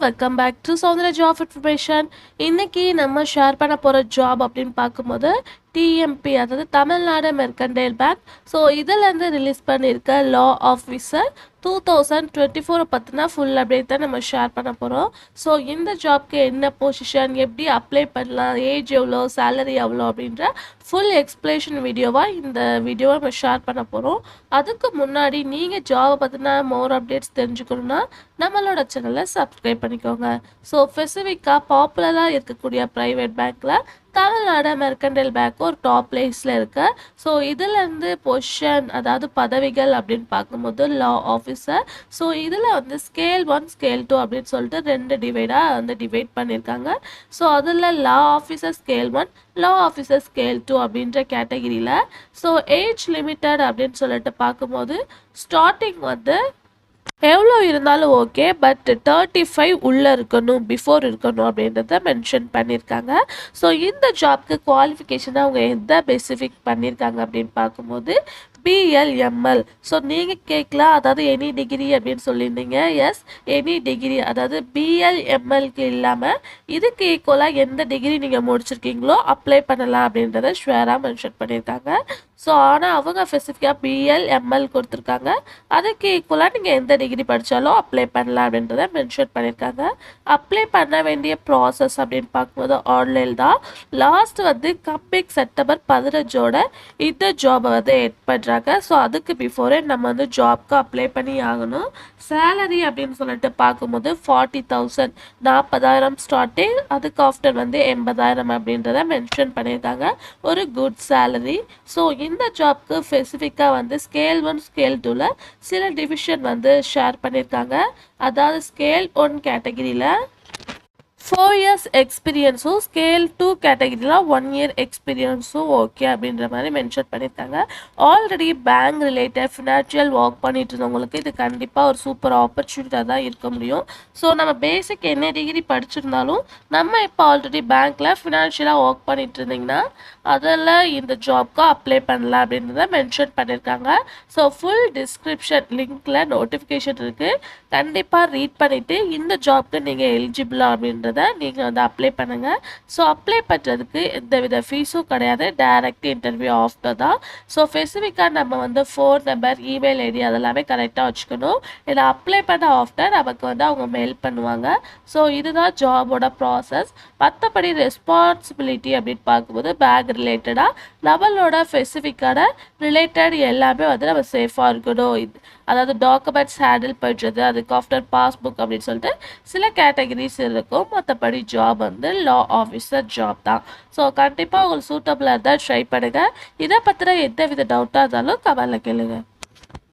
Welcome back to Soundarya job information. இன்னைக்கு நம்ம share பண்ண போகிற ஜாப் அப்படின்னு பார்க்கும்போது டிஎம்பி, அதாவது தமிழ்நாடு மெர்கன்டைல் பேங்க். ஸோ இதிலேருந்து ரிலீஸ் பண்ணியிருக்க லா ஆஃபீஸர் 2024 பற்றினா ஃபுல் அப்டேட் தான் நம்ம ஷேர் பண்ண போகிறோம். ஸோ இந்த ஜாப்க்கு என்ன பொசிஷன், எப்படி அப்ளை பண்ணலாம், ஏஜ் எவ்வளோ, சேலரி எவ்வளோ அப்படின்ற ஃபுல் எக்ஸ்பிளேஷன் வீடியோவாக இந்த வீடியோவை நம்ம ஷேர் பண்ண போகிறோம். அதுக்கு முன்னாடி நீங்கள் ஜாபை பற்றின மோர் அப்டேட்ஸ் தெரிஞ்சுக்கணுன்னா நம்மளோட சேனலை சப்ஸ்கிரைப் பண்ணிக்கோங்க. ஸோ ஸ்பெசிஃபிக்காக பாப்புலராக இருக்கக்கூடிய ப்ரைவேட் பேங்க்கில் தமிழ்நாடு மெர்கன்டைல் பேங்க் ஒரு டாப் பிளேஸில் இருக்கு. ஸோ இதுலேருந்து பொசிஷன், அதாவது பதவிகள் அப்படின்னு பார்க்கும்போது லா ஆஃபீஸர். ஸோ இதில் வந்து ஸ்கேல் 1 ஸ்கேல் 2 அப்படின்னு சொல்லிட்டு 2 டிவைட் பண்ணியிருக்காங்க. ஸோ அதில் லா ஆஃபீஸர் ஸ்கேல் 1, லா ஆஃபீஸர் ஸ்கேல் 2 அப்படின்ற கேட்டகிரியில். ஸோ ஏஜ் லிமிட்டட் அப்படின்னு சொல்லிட்டு பார்க்கும்போது ஸ்டார்டிங் வந்து எவ்வளோ இருந்தாலும் ஓகே, பட் 35 உள்ளே இருக்கணும், பிஃபோர் இருக்கணும் அப்படின்றத மென்ஷன் பண்ணியிருக்காங்க. ஸோ இந்த ஜாப்க்கு குவாலிஃபிகேஷனாக அவங்க எந்த ஸ்பெசிஃபிக் பண்ணியிருக்காங்க அப்படின்னு பார்க்கும்போது பிஎல்எம்எல். ஸோ நீங்கள் கேட்கலாம், அதாவது எனி டிகிரி அப்படின்னு சொல்லியிருந்தீங்க. எஸ், எனி டிகிரி, அதாவது பிஎல்எம்எல்க்கு இல்லாமல் இதுக்கு ஈக்குவலாக எந்த டிகிரி நீங்கள் முடிச்சிருக்கீங்களோ அப்ளை பண்ணலாம் அப்படின்றத ஷுவராக மென்ஷன் பண்ணியிருக்காங்க. ஸோ ஆனால் அவங்க ஸ்பெசிஃபிக்காக பிஎல்எம்எல் கொடுத்துருக்காங்க. அதுக்கு ஈக்குவலாக நீங்கள் எந்த டிகிரி படித்தாலும் அப்ளை பண்ணலாம் அப்படின்றத மென்ஷன் பண்ணியிருக்காங்க. அப்ளை பண்ண வேண்டிய ப்ராசஸ் அப்படின்னு பார்க்கும்போது ஆன்லைன் தான். லாஸ்ட் வந்து கம்மிங் செப்டம்பர் 15 இந்த ஜாபை வந்து எட் பண்ணுறாங்க. ஸோ அதுக்கு பிஃபோரே நம்ம வந்து ஜாப்க்கு அப்ளை பண்ணி ஆகணும். சேலரி அப்படின்னு சொல்லிட்டு பார்க்கும்போது 40,000, 40,000 ஸ்டார்டிங், அதுக்கு ஆஃப்டர் வந்து 80,000 அப்படின்றத மென்ஷன் பண்ணியிருக்காங்க. ஒரு குட் சேலரி. ஸோ இந்த ஜாப்க்கு ஸ்பெசிஃபிக்காக வந்து ஸ்கேல் 1 ஸ்கேல் 2ல் சில டிவிஷன் வந்து ஷேர் பண்ணியிருக்காங்க. அதாவது ஸ்கேல் 1 கேட்டகிரியில் 4 இயர்ஸ் எக்ஸ்பீரியன்ஸும், ஸ்கேல் 2 கேட்டகிரியில் 1 இயர் எக்ஸ்பீரியன்ஸும் ஓகே அப்படின்ற மாதிரி மென்ஷன் பண்ணியிருக்காங்க. Already bank related financial work பண்ணிட்டு இருந்தவங்களுக்கு இது கண்டிப்பாக ஒரு சூப்பர் ஆப்பர்ச்சுனிட்டியாக தான் இருக்க முடியும். ஸோ நம்ம பேசிக் என்ன டிகிரி படிச்சிருந்தாலும் நம்ம இப்போ ஆல்ரெடி பேங்க்கில் ஃபினான்ஷியலாக ஒர்க் பண்ணிட்டு இருந்தீங்கன்னா அதில் இந்த ஜாப்க்கு அப்ளை பண்ணலாம் அப்படின்றத மென்ஷன் பண்ணியிருக்காங்க. ஸோ ஃபுல் டிஸ்கிரிப்ஷன் லிங்க்கில் நோட்டிஃபிகேஷன் இருக்குது, கண்டிப்பாக ரீட் பண்ணிவிட்டு இந்த ஜாப்க்கு நீங்கள் எலிஜிபிளா அப்படின்றத நீங்கள் வந்து அப்ளை பண்ணுங்கள். ஸோ அப்ளை பண்ணுறதுக்கு எந்தவித ஃபீஸும் கிடையாது, டைரக்ட் இன்டர்வியூ ஆஃப்டர் தான். ஸோ ஸ்பெசிஃபிக்காக நம்ம வந்து ஃபோன் நம்பர், இமெயில் ஐடி அதெல்லாமே கரெக்டாக வச்சுக்கணும். இதை அப்ளை பண்ண ஆஃப்டர் நமக்கு வந்து அவங்க மெயில் பண்ணுவாங்க. ஸோ இதுதான் ஜாபோட ப்ராசஸ். மற்றபடி ரெஸ்பான்சிபிலிட்டி அப்படின்னு பார்க்கும்போது பேங்க் ரிலேட்டடாக நம்மளோட ஸ்பெசிஃபிக்கான ரிலேட்டட் எல்லாமே வந்து நம்ம சேஃபாக இருக்கணும். அதாவது டாக்குமெண்ட்ஸ் ஹேண்டில் பண்ணுறது, அதுக்கு ஆஃப்டர் பாஸ்புக் அப்படின்னு சொல்லிட்டு சில கேட்டகரிஸ் இருக்கும். மற்றபடி ஜாப் வந்து லா ஆஃபீஸர் ஜாப் தான். ஸோ கண்டிப்பாக உங்களுக்கு சூட்டபிளாக இருந்தால் ட்ரை பண்ணுங்கள். இதை பற்றின எந்த வித டவுட்டாக இருந்தாலும் கமெண்ட்டில் கேளுங்க.